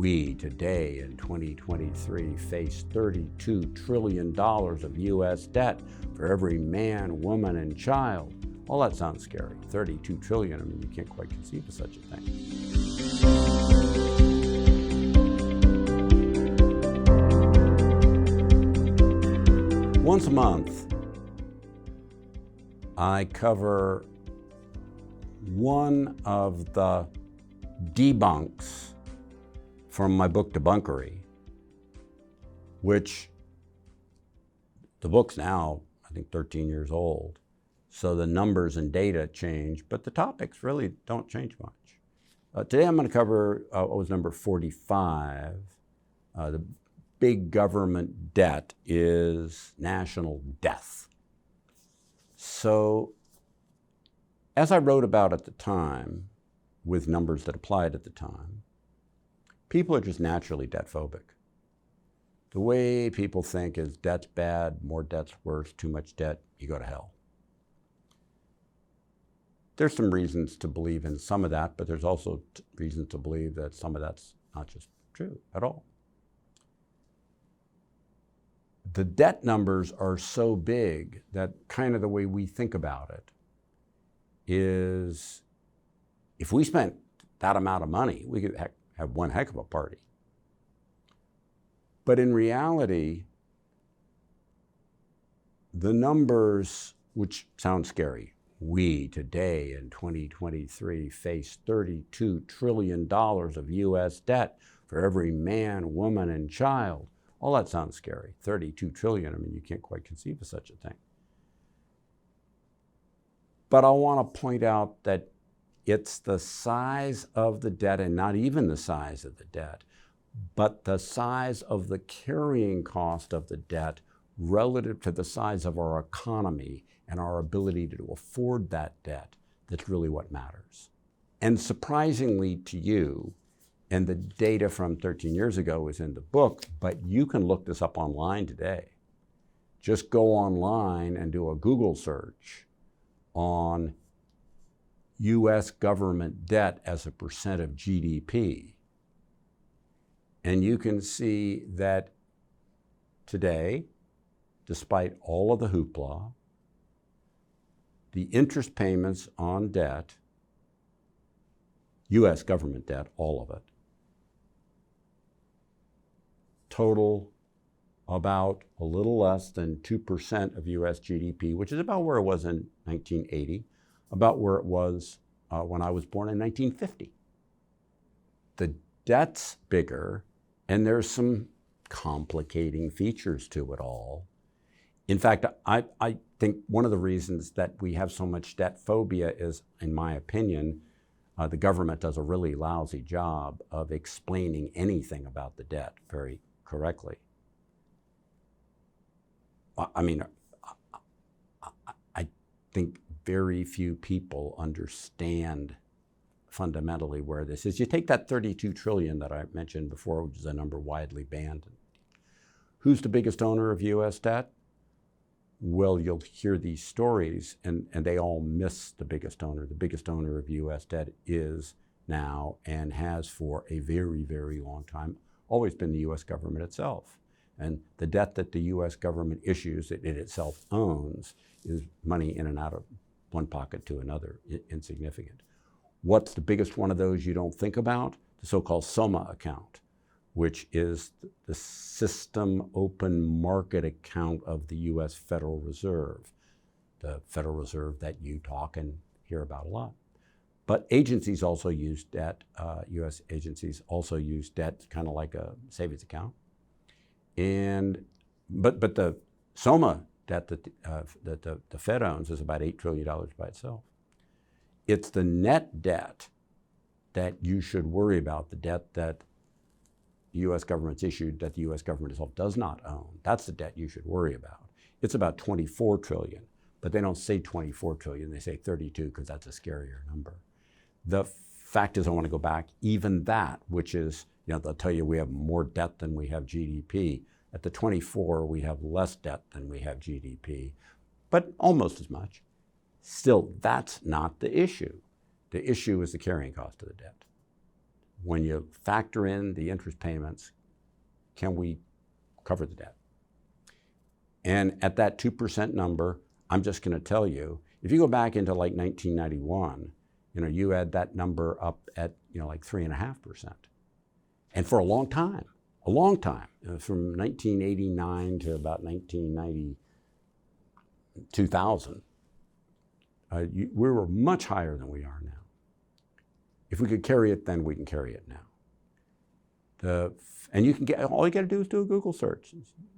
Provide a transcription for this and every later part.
We today in 2023 face $32 trillion of US debt for every man, woman, and child. Well, that sounds scary. 32 trillion, I mean, you can't quite conceive of such a thing. Once a month, I cover one of the debunks from my book, Debunkery, which the book's now, I think, 13 years old. So the numbers and data change, but the topics really don't change much. Today I'm going to cover what was number 45. The big government debt is national death. So as I wrote about at the time, with numbers that applied at the time, people are just naturally debt phobic. The way people think is debt's bad, more debt's worse, too much debt, you go to hell. There's some reasons to believe in some of that, but there's also reasons to believe that some of that's not just true at all. The debt numbers are so big that kind of the way we think about it is if we spent that amount of money, we could have one heck of a party. But in reality, the numbers, which sound scary, we today in 2023 face $32 trillion of US debt for every man, woman, and child. All that sounds scary. 32 trillion, I mean, you can't quite conceive of such a thing. But I want to point out that it's the size of the debt, and not even the size of the debt, but the size of the carrying cost of the debt relative to the size of our economy and our ability to afford that debt that's really what matters. And surprisingly to you, and the data from 13 years ago is in the book, but you can look this up online today. Just go online and do a Google search on US government debt as a percent of GDP. And you can see that today, despite all of the hoopla, the interest payments on debt, US government debt, all of it, total about a little less than 2% of US GDP, which is about where it was in 1980, about where it was when I was born in 1950. The debt's bigger, and there's some complicating features to it all. In fact, I think one of the reasons that we have so much debt phobia is, in my opinion, the government does a really lousy job of explaining anything about the debt very correctly. I mean, I think very few people understand fundamentally where this is. You take that 32 trillion that I mentioned before, which is a number widely banned. Who's the biggest owner of US debt? Well, you'll hear these stories and they all miss the biggest owner. The biggest owner of US debt is now and has for a very, very long time always been the US government itself. And the debt that the US government issues, that it itself owns, is money in and out of one pocket to another, insignificant. What's the biggest one of those you don't think about? The so-called SOMA account, which is the system open market account of the US Federal Reserve, the Federal Reserve that you talk and hear about a lot. But agencies also use debt, US agencies also use debt kind of like a savings account. But the SOMA debt that the Fed owns is about $8 trillion by itself. It's the net debt that you should worry about, the debt that the US government's issued that the US government itself does not own. That's the debt you should worry about. It's about 24 trillion, but they don't say 24 trillion, they say 32 because that's a scarier number. The fact is, I want to go back, even that, which is, they'll tell you we have more debt than we have GDP. At the 24, we have less debt than we have GDP, but almost as much. Still, that's not the issue. The issue is the carrying cost of the debt. when you factor in the interest payments, can we cover the debt? And at that 2% number, I'm just going to tell you, if you go back into like 1991, you add that number up at like 3.5%. And for a long time, from 1989 to about 1990, 2000, we were much higher than we are now. If we could carry it then, we can carry it now. And you can get, all you got to do is do a Google search.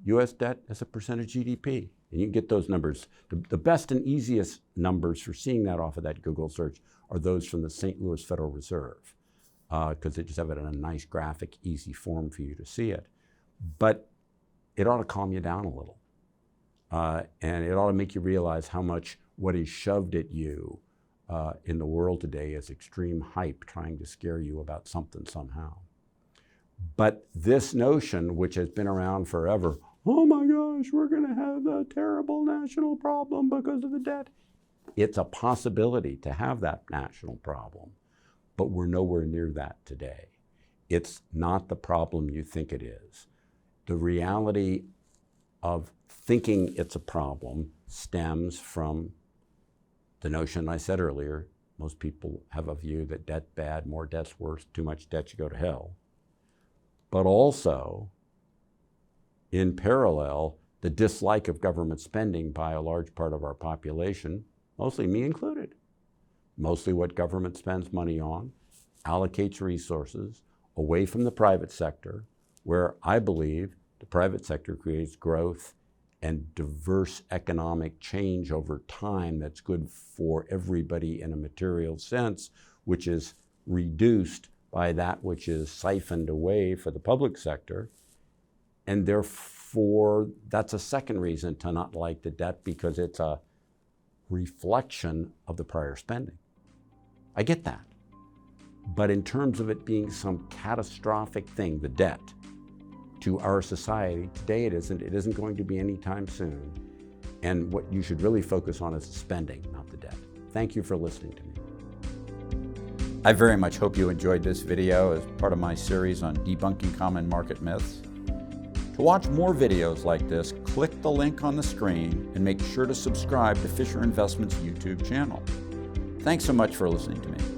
US debt as a percent of GDP. And you can get those numbers. The best and easiest numbers for seeing that off of that Google search are those from the St. Louis Federal Reserve, because they just have it in a nice graphic, easy form for you to see it. But it ought to calm you down a little. And it ought to make you realize how much what is shoved at you in the world today is extreme hype trying to scare you about something somehow. But this notion, which has been around forever, oh my gosh, we're going to have a terrible national problem because of the debt. It's a possibility to have that national problem, but we're nowhere near that today. It's not the problem you think it is. The reality of thinking it's a problem stems from the notion I said earlier. Most people have a view that debt bad, more debt's worse, too much debt, you go to hell. But also, in parallel, the dislike of government spending by a large part of our population, mostly me included. Mostly what government spends money on, allocates resources away from the private sector, where I believe the private sector creates growth and diverse economic change over time that's good for everybody in a material sense, which is reduced by that which is siphoned away for the public sector. And therefore, that's a second reason to not like the debt, because it's a reflection of the prior spending. I get that. But in terms of it being some catastrophic thing, the debt, to our society, today it isn't going to be anytime soon. And what you should really focus on is the spending, not the debt. Thank you for listening to me. I very much hope you enjoyed this video as part of my series on debunking common market myths. To watch more videos like this, click the link on the screen and make sure to subscribe to Fisher Investments' YouTube channel. Thanks so much for listening to me.